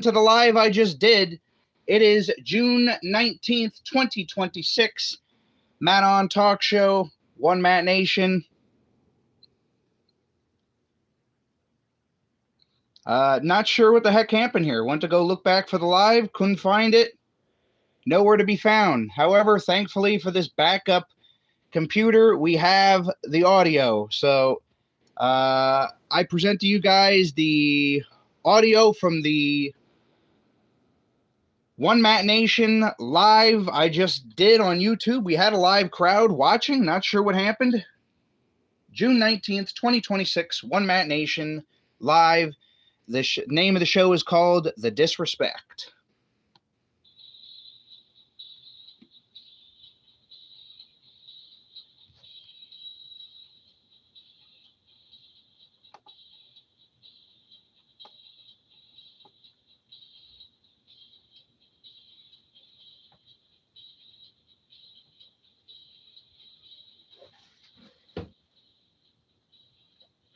to the live I just did. It is June 19th, 2026. Matt on Talk Show, One Matt Nation. Not sure what the heck happened here. Went to go look back for the live, couldn't find it. Nowhere to be found. However, thankfully for this backup computer, we have the audio. So I present to you guys the audio from the One Matt Nation live I just did on YouTube. We had a live crowd watching. Not sure what happened. June 19th, 2026, One Matt Nation live. The name of the show is called The Disrespect.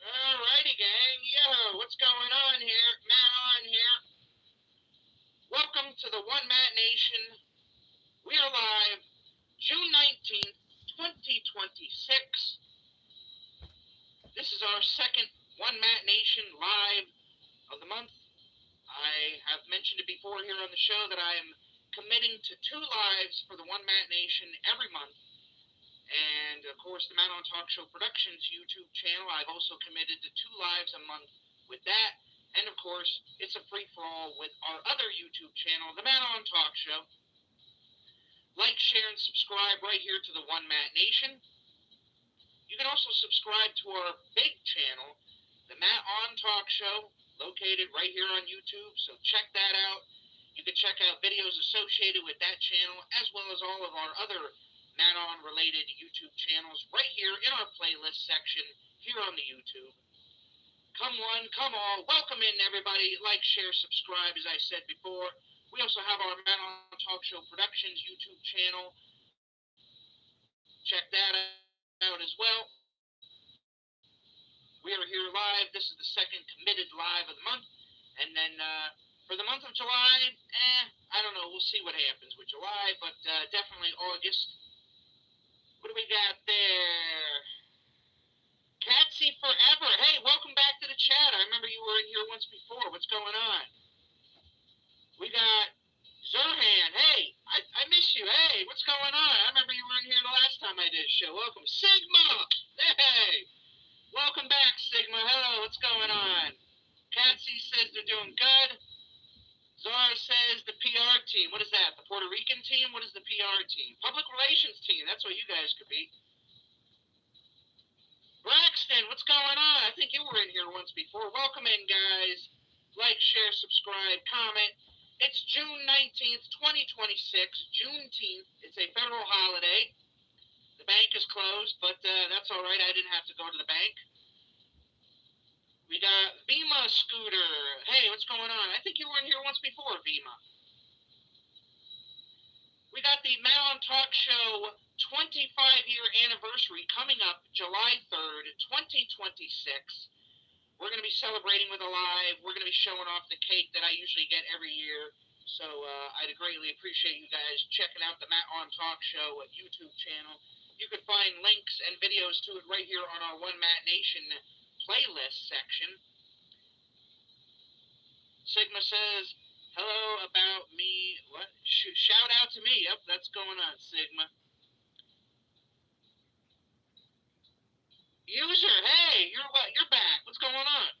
Alrighty, gang. Yo, what's going on here? Matt on here. Welcome to the One Matt Nation. We are live June 19th, 2026. This is our second One Matt Nation live of the month. I have mentioned it before here on the show that I am committing to 2 lives for the One Matt Nation every month. And, of course, the Matt on Talk Show Productions YouTube channel, I've also committed to 2 lives a month with that. And, of course, it's a free-for-all with our other YouTube channel, the Matt on Talk Show. Like, share, and subscribe right here to the One Matt Nation. You can also subscribe to our big channel, the Matt on Talk Show, located right here on YouTube. So check that out. You can check out videos associated with that channel, as well as all of our other Matt on related YouTube channels right here in our playlist section here on the YouTube. Come one, come all. Welcome in, everybody. Like, share, subscribe, as I said before. We also have our Matt on Talk Show Productions YouTube channel. Check that out as well. We are here live. This is the second committed live of the month. And then for the month of July, I don't know. We'll see what happens with July, but definitely August. What do we got there? Catsy Forever. Hey, welcome back to the chat. I remember you were in here once before. What's going on? We got Zerhan. Hey, I miss you. Hey, what's going on? I remember you were in here the last time I did a show. Welcome. Sigma. Hey. Welcome back, Sigma. Hello, what's going on? Catsy says they're doing good. Zara says the PR team. What is that? The Puerto Rican team? What is the PR team? Public relations team. That's what you guys could be. Braxton, what's going on? I think you were in here once before. Welcome in, guys. Like, share, subscribe, comment. It's June 19th, 2026. Juneteenth. It's a federal holiday. The bank is closed, but that's all right. I didn't have to go to the bank. We got Vima Scooter. Hey, what's going on? I think you were in here once before, Vima. We got the Matt on Talk Show 25-year anniversary coming up July 3rd, 2026. We're going to be celebrating with a live. We're going to be showing off the cake that I usually get every year. So I'd greatly appreciate you guys checking out the Matt on Talk Show YouTube channel. You can find links and videos to it right here on our One Matt Nation playlist section. Sigma says, hello about me. What? Shout out to me. Yep, that's going on, Sigma. User, hey, you're back. What's going on?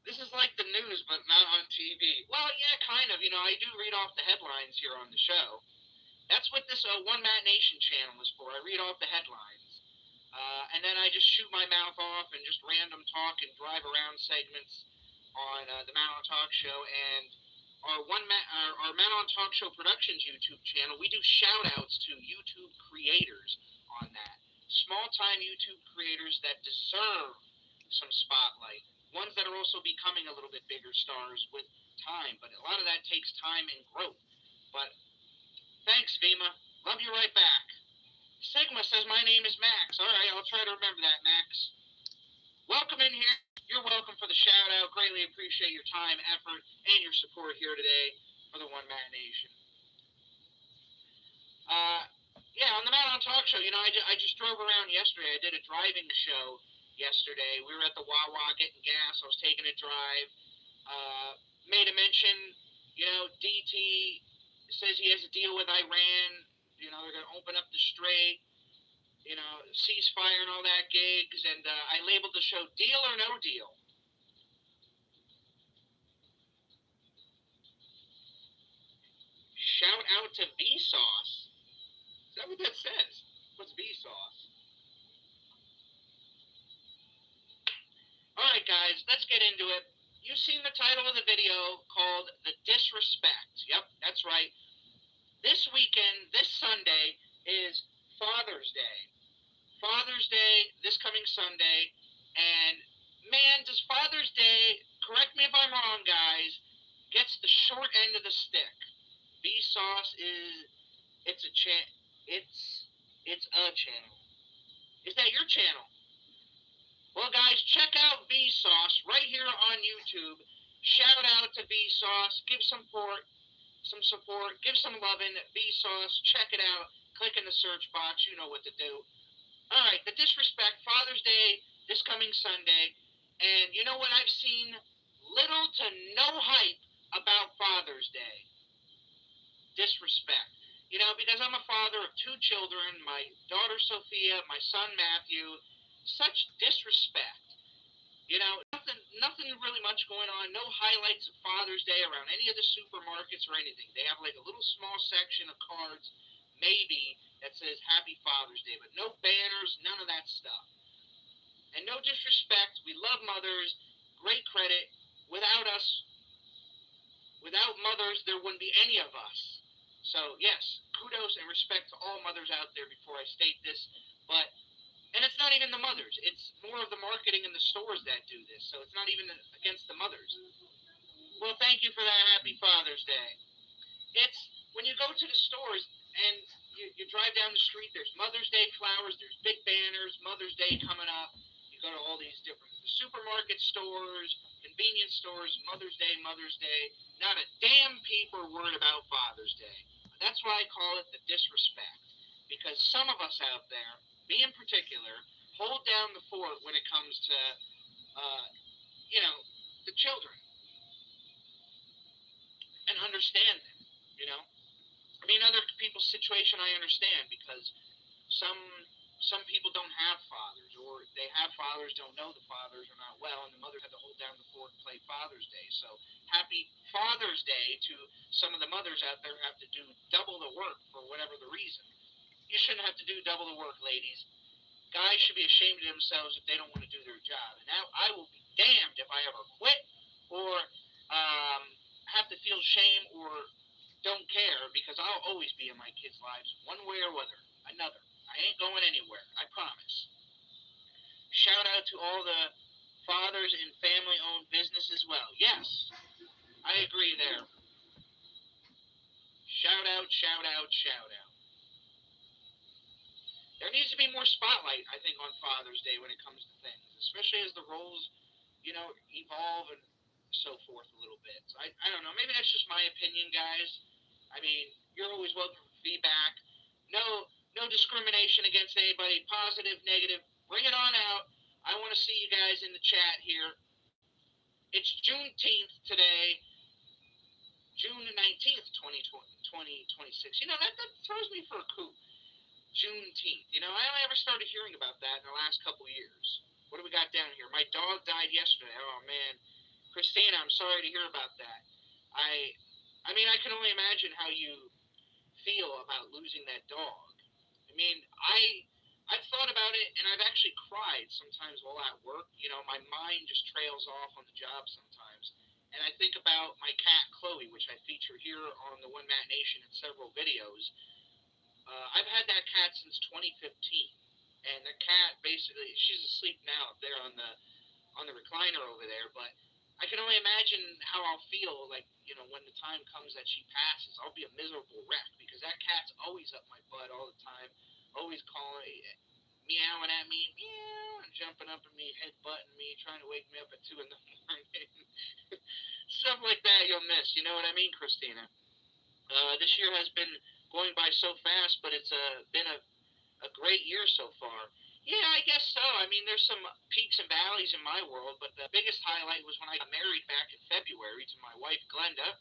This is like the news, but not on TV. Well, yeah, kind of. You know, I do read off the headlines here on the show. That's what this One Matt Nation channel is for. I read off the headlines. And then I just shoot my mouth off and just random talk and drive around segments on the Matt on Talk Show. And our Matt on Talk Show Productions YouTube channel, we do shout-outs to YouTube creators on that. Small-time YouTube creators that deserve some spotlight. Ones that are also becoming a little bit bigger stars with time. But a lot of that takes time and growth. But thanks, Vima. Love you right back. Sigma says my name is Max. All right, I'll try to remember that, Max. Welcome in here. you're welcome for the shout out. Greatly appreciate your time, effort, and your support here today for the One Matt Nation. Yeah, on the Matt On Talk show, I just drove around yesterday. I did a driving show yesterday. We were at the Wawa getting gas. I was taking a drive. Made a mention, DT says he has a deal with Iran. They're going to open up the strait, ceasefire and all that gigs. And I labeled the show Deal or No Deal. Shout out to Vsauce. Is that what that says? What's Vsauce? Alright guys, let's get into it. You've seen the title of the video called The Disrespect. Yep, that's right. This weekend, this Sunday, is Father's Day. Father's Day, this coming Sunday. And man, does Father's Day, correct me if I'm wrong guys, gets the short end of the stick. Vsauce it's a channel. Is that your channel? Well, guys, check out Vsauce right here on YouTube. Shout out to Vsauce. Give some support. Give some loving. Vsauce. Check it out. Click in the search box. You know what to do. All right, The Disrespect. Father's Day this coming Sunday. And you know what? I've seen little to no hype about Father's Day. Disrespect. Because I'm a father of 2 children, my daughter Sophia, my son Matthew. Such disrespect. Nothing really much going on. No highlights of Father's Day around any of the supermarkets or anything. They have like a little small section of cards, maybe, that says Happy Father's Day, but no banners, none of that stuff. And no disrespect. We love mothers. Great credit. Without mothers, there wouldn't be any of us. So, yes, kudos and respect to all mothers out there before I state this. And it's not even the mothers. It's more of the marketing in the stores that do this. So it's not even against the mothers. Well, thank you for that. Happy Father's Day. It's when you go to the stores and you drive down the street, there's Mother's Day flowers, there's big banners, Mother's Day coming up. You go to all these different supermarket stores, convenience stores, Mother's Day. Not a damn peep are worried about Father's Day. That's why I call it the disrespect. Because some of us out there, me in particular, hold down the fort when it comes to, the children. And understand them, other people's situation I understand because some people don't have fathers, or they have fathers, don't know the fathers are not well, and the mother had to hold down the fort and play Father's Day. So happy Father's Day to some of the mothers out there who have to do double the work for whatever the reason. You shouldn't have to do double the work, ladies. Guys should be ashamed of themselves if they don't want to do their job. And now I will be damned if I ever quit or have to feel shame or don't care, because I'll always be in my kids' lives one way or another. I ain't going anywhere, I promise. Shout out to all the fathers in family-owned business as well. Yes, I agree there. Shout out. There needs to be more spotlight, I think, on Father's Day when it comes to things, especially as the roles, evolve and so forth a little bit. So I don't know. Maybe that's just my opinion, guys. You're always welcome for feedback. No discrimination against anybody, positive, negative. Bring it on out. I want to see you guys in the chat here. It's Juneteenth today, June 19th, 2026. That throws me for a coup. Juneteenth. I only ever started hearing about that in the last couple years. What do we got down here? My dog died yesterday. Oh, man. Christina, I'm sorry to hear about that. I can only imagine how you feel about losing that dog. I've thought about it, and I've actually cried sometimes while at work. My mind just trails off on the job sometimes. And I think about my cat, Chloe, which I feature here on the One Matt Nation in several videos. I've had that cat since 2015. And the cat, basically, she's asleep now up there on the recliner over there, but I can only imagine how I'll feel, when the time comes that she passes. I'll be a miserable wreck, because that cat's always up my butt all the time, always calling meowing at me, meow, and jumping up at me, headbutting me, trying to wake me up at 2 in the morning. Stuff like that you'll miss, you know what I mean, Christina? This year has been going by so fast, but it's been a great year so far. Yeah, I guess so. I mean, there's some peaks and valleys in my world, but the biggest highlight was when I got married back in February to my wife, Glenda.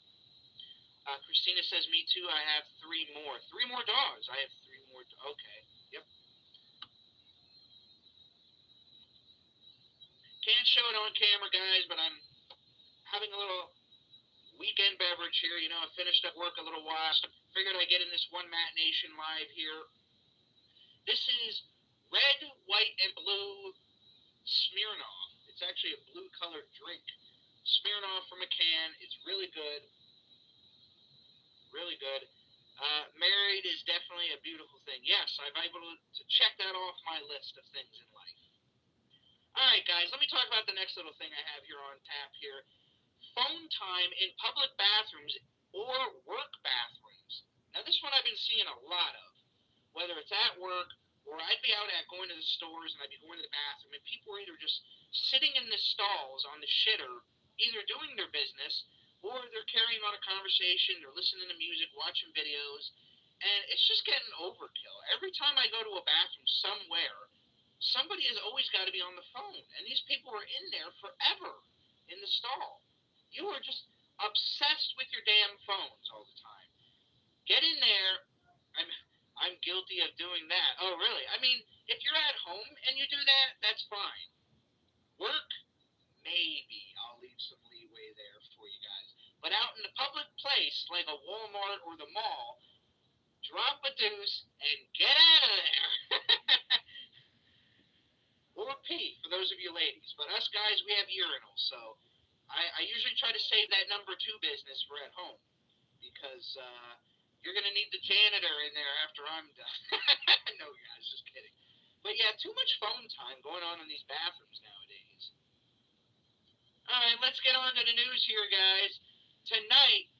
Christina says, me too. I have three more. Three more dogs. I have three more. Okay. Yep. Can't show it on camera, guys, but I'm having a little weekend beverage here. You know, I finished up work a little while. So figured I'd get in this One Mat Nation live here. This is red, white, and blue Smirnoff. It's actually a blue colored drink. Smirnoff from a can. It's really good. Really good. Married is definitely a beautiful thing. Yes, I've been able to check that off my list of things in life. All right, guys, let me talk about the next little thing I have here on tap here. Phone time in public bathrooms or work bathrooms. Now, this one I've been seeing a lot of, whether it's at work or I'd be out at going to the stores and I'd be going to the bathroom, and people are either just sitting in the stalls on the shitter, either doing their business or they're carrying on a conversation, they're listening to music, watching videos, and it's just getting overkill. Every time I go to a bathroom somewhere, somebody has always got to be on the phone, and these people are in there forever in the stall. You are just obsessed with your damn phones all the time. Get in there. I'm guilty of doing that. Oh, really? I mean, if you're at home and you do that, that's fine. Work, maybe I'll leave some leeway there for you guys. But out in a public place like a Walmart or the mall, drop a deuce and get out of there. Or pee, for those of you ladies. But us guys, we have urinals, so I usually try to save that number two business for at home. Because you're going to need the janitor in there after I'm done. No, guys, just kidding. But yeah, too much phone time going on in these bathrooms nowadays. All right, let's get on to the news here, guys. Tonight,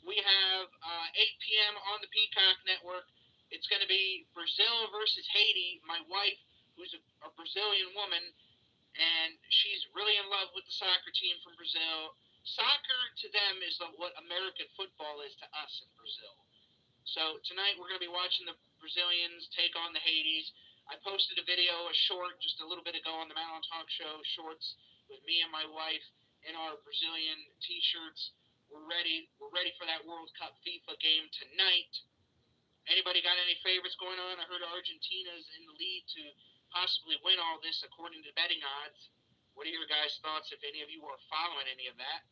we have 8 p.m. on the Peacock Network. It's going to be Brazil versus Haiti. My wife, who's a Brazilian woman, and she's really in love with the soccer team from Brazil. Soccer to them is what American football is to us in Brazil. So tonight we're going to be watching the Brazilians take on the Haitis. I posted a video, a short, just a little bit ago on the Madeline Talk Show, shorts with me and my wife in our Brazilian t-shirts. We're ready. We're ready for that World Cup FIFA game tonight. Anybody got any favorites going on? I heard Argentina's in the lead to possibly win all this according to betting odds. What are your guys' thoughts if any of you are following any of that?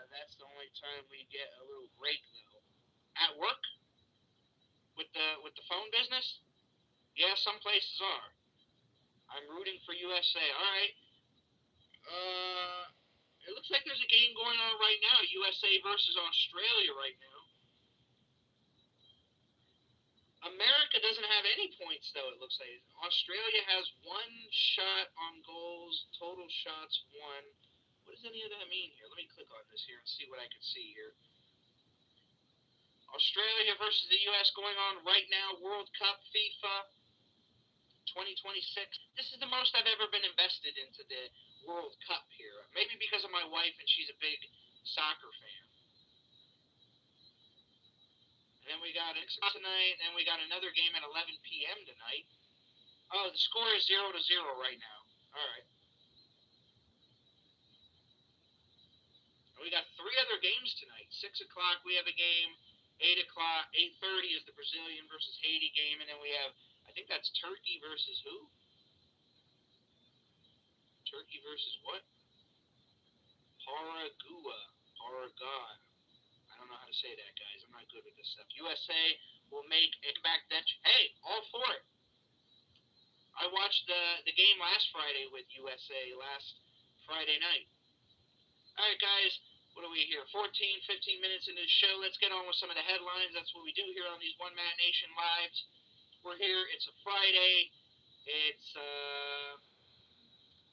That's the only time we get a little break though. At work with the phone business? Yeah, some places are. I'm rooting for USA. All right. It looks like there's a game going on right now. USA versus Australia right now. America doesn't have any points though. It looks like Australia has one shot on goals. Total shots won. What does any of that mean here? Let me click on this here and see what I can see here. Australia versus the U.S. going on right now. World Cup FIFA 2026. This is the most I've ever been invested into the World Cup here. Maybe because of my wife and she's a big soccer fan. And then we got it tonight, and we got another game at 11 p.m. tonight. Oh, the score is 0-0 right now. All right. We got three other games tonight. 6 o'clock we have a game. 8 o'clock, 8:30 is the Brazilian versus Haiti game, and then we have, I think that's Turkey versus who? Turkey versus what? Paraguay. I don't know how to say that, guys. I'm not good with this stuff. USA will make it back then. Hey, all for it. I watched the game last Friday with USA last Friday night. All right, guys. What are we here? 15 minutes into the show. Let's get on with some of the headlines. That's what we do here on these One Mat Nation Lives. We're here. It's a Friday. It's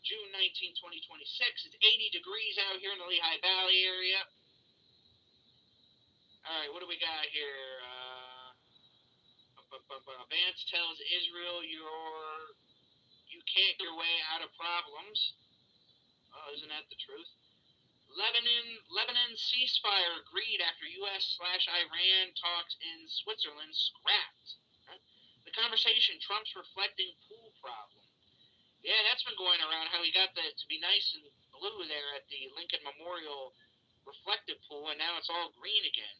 June 19, 2026. It's 80 degrees out here in the Lehigh Valley area. All right, what do we got here? Vance tells Israel you can't get your way out of problems. Oh, isn't that the truth? Lebanon ceasefire agreed after U.S./Iran talks in Switzerland scrapped. Huh? The conversation, Trump's reflecting pool problem. Yeah, that's been going around, how he got to be nice and blue there at the Lincoln Memorial reflective pool, and now it's all green again.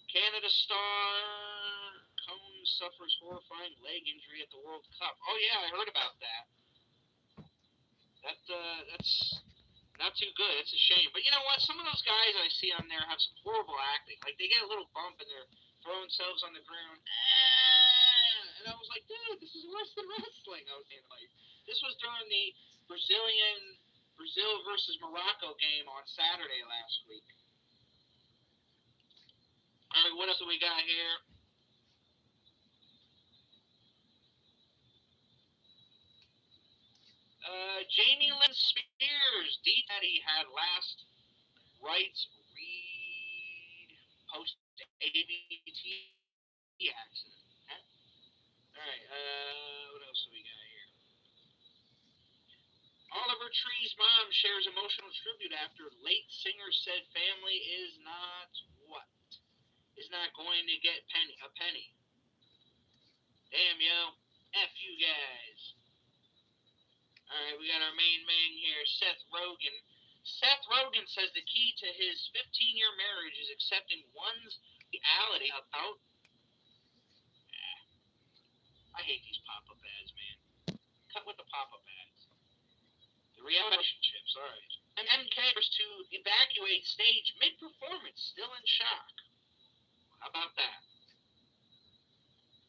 Canada star Cone suffers horrifying leg injury at the World Cup. Oh yeah, I heard about that. That's not too good. It's a shame. But you know what? Some of those guys I see on there have some horrible acting. Like they get a little bump and they're throwing themselves on the ground. And I was like, dude, this is worse than wrestling. I was saying, like, this was during the Brazil versus Morocco game on Saturday last week. All right, what else do we got here? Jamie Lynn Spears, D-Daddy had last rights read post ABT accident. Huh? All right, what else do we got here? Oliver Tree's mom shares emotional tribute after late singer said family is not what? Is not going to get a penny. Damn, yo. F you guys. Alright, we got our main man here, Seth Rogen. Seth Rogen says the key to his 15-year marriage is accepting one's reality about... I hate these pop-up ads, man. Cut with the pop-up ads. The reality relationships, alright. And MK was to evacuate stage mid-performance, still in shock. How about that?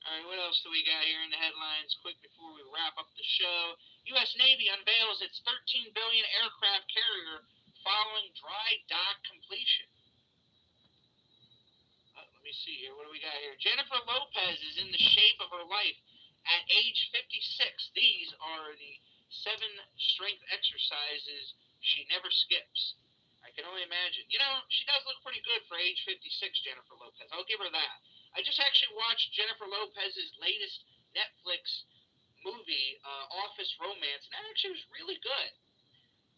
Alright, what else do we got here in the headlines quick before we wrap up the show? U.S. Navy unveils its $13 billion aircraft carrier following dry dock completion. Let me see here. What do we got here? Jennifer Lopez is in the shape of her life at age 56. These are the 7 strength exercises she never skips. I can only imagine. You know, she does look pretty good for age 56, Jennifer Lopez. I'll give her that. I just actually watched Jennifer Lopez's latest Netflix movie, Office Romance, and that actually was really good.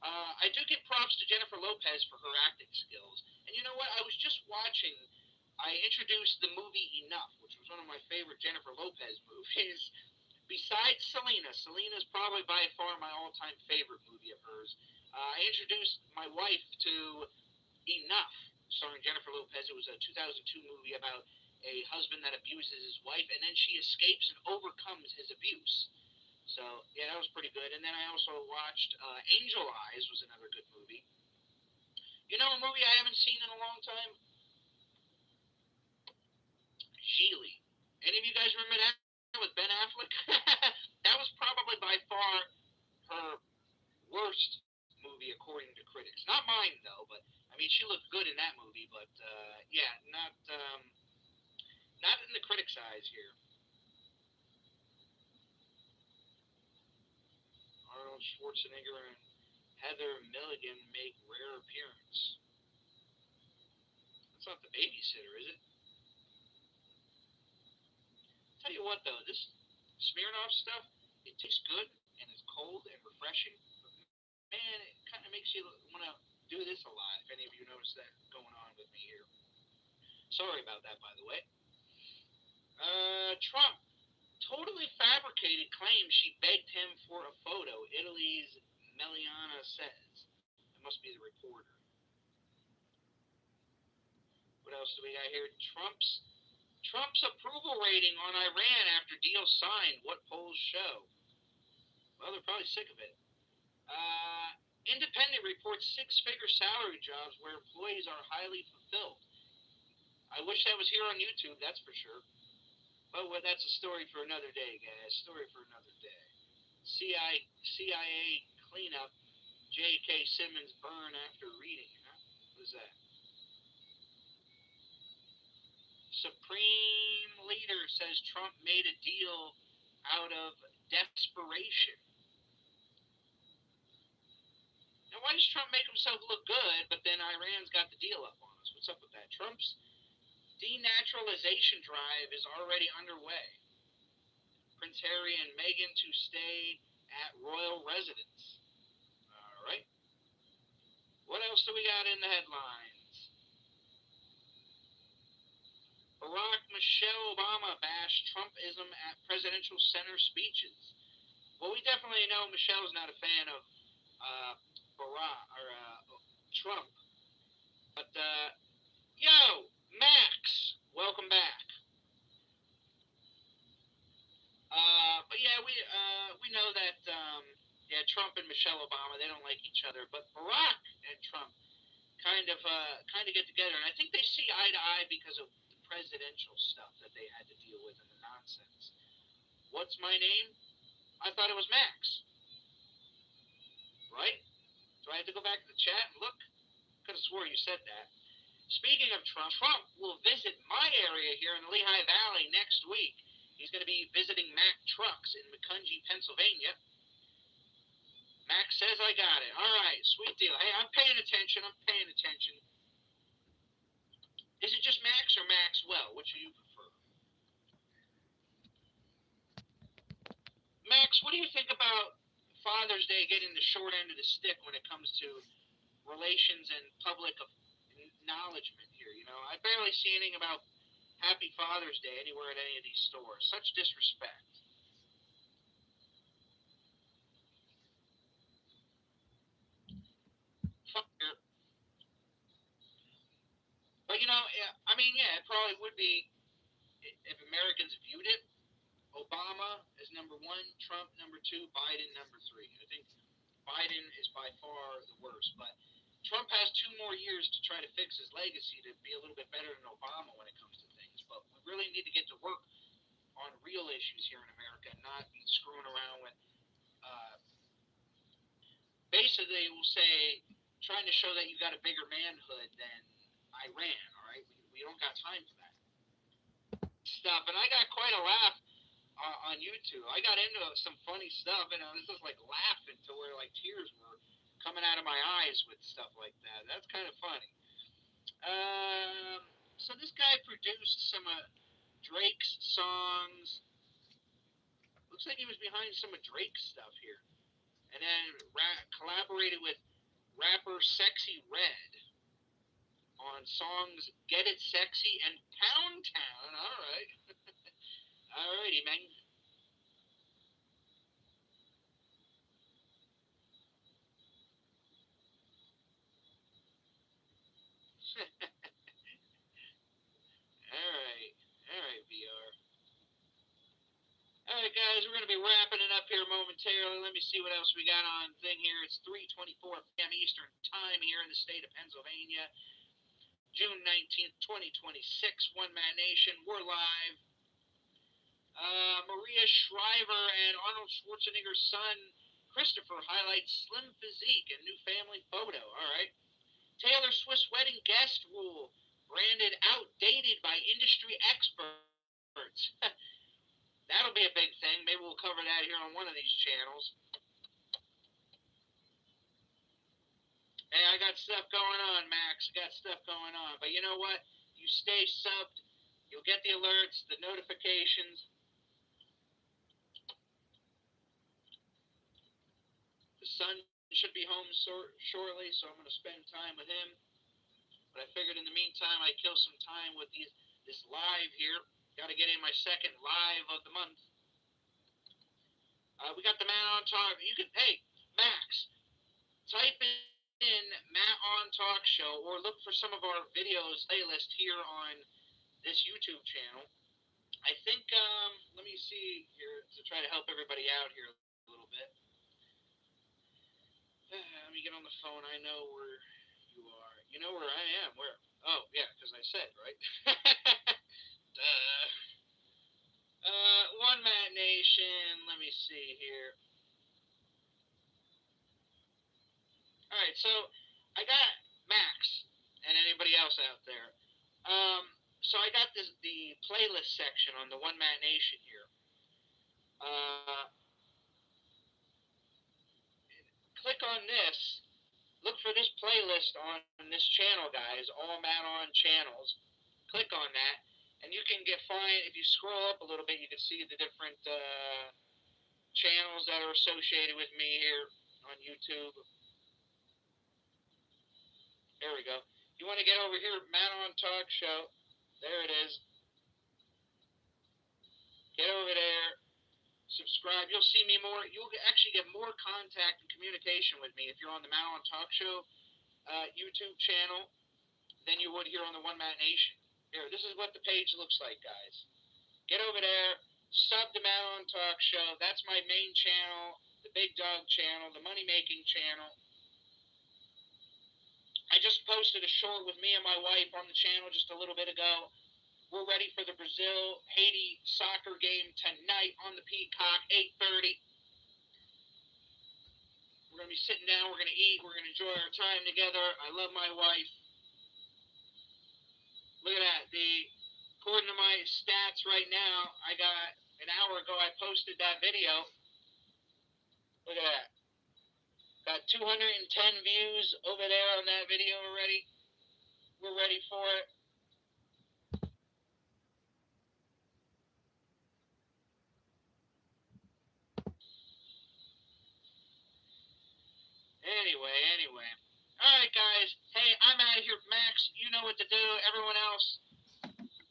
I do give props to Jennifer Lopez for her acting skills. And you know what? I was just watching, I introduced the movie Enough, which was one of my favorite Jennifer Lopez movies. Besides Selena's probably by far my all-time favorite movie of hers. I introduced my wife to Enough, starring Jennifer Lopez. It was a 2002 movie about a husband that abuses his wife, and then she escapes and overcomes his abuse. So, yeah, that was pretty good. And then I also watched Angel Eyes was another good movie. You know a movie I haven't seen in a long time? Geely. Any of you guys remember that with Ben Affleck? That was probably by far her worst movie according to critics. Not mine though, but I mean she looked good in that movie, but yeah, not in the critics' eyes here. Arnold Schwarzenegger and Heather Milligan make rare appearance. That's not The Babysitter, is it? Tell you what though, this Smirnoff stuff, it tastes good and it's cold and refreshing. But man, it kind of makes you want to do this a lot. If any of you notice that going on with me here. Sorry about that, by the way. Trump totally fabricated claims she begged him for a photo. Italy's Meliana says. It must be the reporter. What else do we got here? Trump's approval rating on Iran after deal signed. What polls show? Well, they're probably sick of it. Independent reports 6-figure salary jobs where employees are highly fulfilled. I wish that was here on YouTube, that's for sure. But well, that's a story for another day, guys. Story for another day. CIA cleanup. J.K. Simmons burn after reading. Huh? What is that? Supreme leader says Trump made a deal out of desperation. Now, why does Trump make himself look good, but then Iran's got the deal up on us? What's up with that? Trump's denaturalization drive is already underway. Prince Harry and Meghan to stay at royal residence. All right. What else do we got in the headlines? Barack Michelle Obama bashed Trumpism at presidential center speeches. Well, we definitely know Michelle's not a fan of Barack or Trump. But yo, Max, welcome back. But yeah, we know that Trump and Michelle Obama, they don't like each other, but Barack and Trump kind of get together, and I think they see eye to eye because of the presidential stuff that they had to deal with and the nonsense. What's my name? I thought it was Max, right? Do I have to go back to the chat and look? Could have swore you said that. Speaking of Trump, Trump will visit my area here in the Lehigh Valley next week. He's going to be visiting Mack Trucks in Macungie, Pennsylvania. Max says I got it. All right, sweet deal. Hey, I'm paying attention. Is it just Max or Maxwell? Which do you prefer? Max, what do you think about Father's Day getting the short end of the stick when it comes to relations and public acknowledgement here? You know, I barely see anything about Happy Father's Day anywhere at any of these stores. Such disrespect. But you know, I mean, yeah, it probably would be if Americans viewed it. Obama is number one, Trump number two, Biden number three. I think Biden is by far the worst, but Trump has 2 more years to try to fix his legacy to be a little bit better than Obama when it comes to things. But we really need to get to work on real issues here in America and not be screwing around with. Uh, Basically, we'll say trying to show that you got a bigger manhood than Iran. All right, we don't got time for that stuff. And I got quite a laugh on YouTube. I got into some funny stuff, and I was just like laughing to where like tears were coming out of my eyes with stuff like that. That's kind of funny. So this guy produced some of Drake's songs. Looks like he was behind some of Drake's stuff here, and then collaborated with rapper Sexy Red on songs "Get It Sexy" and "Pound Town." All right, alrighty, man. All right, VR. All right, guys, we're going to be wrapping it up here momentarily. Let me see what else we got on thing here. It's 3:24 p.m. Eastern Time here in the state of Pennsylvania. June 19th, 2026. One Man Nation. We're live. Maria Shriver and Arnold Schwarzenegger's son, Christopher, highlights slim physique and new family photo. All right. Taylor Swift's wedding guest rule branded outdated by industry experts. That'll be a big thing. Maybe we'll cover that here on one of these channels. Hey, I got stuff going on, Max. I got stuff going on. But you know what? You stay subbed. You'll get the alerts, the notifications. The son should be home shortly, so I'm going to spend time with him. But I figured in the meantime, I'd kill some time with this live here. Got to get in my second live of the month. We got the Man on Talk. You can, hey, Max, type in Matt on Talk Show or look for some of our videos playlist here on this YouTube channel. I think, let me see here to try to help everybody out here a little bit. Let me get on the phone. I know where you are. You know where I am. Where? Oh, yeah, because I said, right? Duh. One Man Nation. Let me see here. All right, so I got Max and anybody else out there. So I got the playlist section on the One Man Nation here. Click on this. Look for this playlist on this channel, guys. All Man On channels. click on that, and you can find, if you scroll up a little bit, you can see the different channels that are associated with me here on YouTube. There we go. You want to get over here, Matt on Talk Show. There it is. Get over there. Subscribe. You'll see me more. You'll actually get more contact and communication with me if you're on the Matt on Talk Show YouTube channel than you would here on the One Matt Nation. Here, this is what the page looks like, guys. Get over there. Sub to Matt on Talk Show. That's my main channel, the Big Dog channel, the Money Making channel. I just posted a short with me and my wife on the channel just a little bit ago. We're ready for the Brazil-Haiti soccer game tonight on the Peacock, 8:30. We're going to be sitting down. We're going to eat. We're going to enjoy our time together. I love my wife. Look at that. According to my stats right now, I got an hour ago I posted that video. Look at that. Got 210 views over there on that video already. We're ready for it. Anyway. All right, guys. Hey, I'm out of here. Max, you know what to do. Everyone else,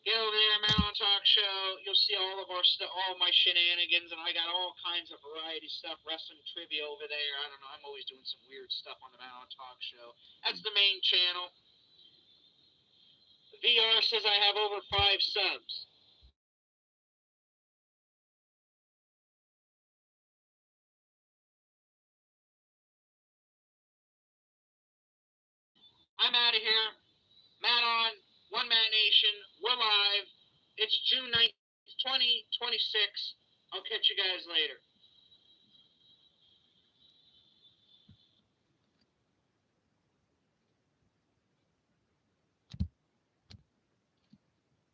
get over there, Matt on Talk Show. You'll see all of our stuff, all my shenanigans, and I got all kinds of variety stuff, wrestling trivia over there. I don't know. I'm always doing some weird stuff on the Matt on Talk Show. That's the main channel. VR says I have over 5 subs. I'm out of here. Matt on, One Man Nation. We're live. It's June 9th, 2026. I'll catch you guys later.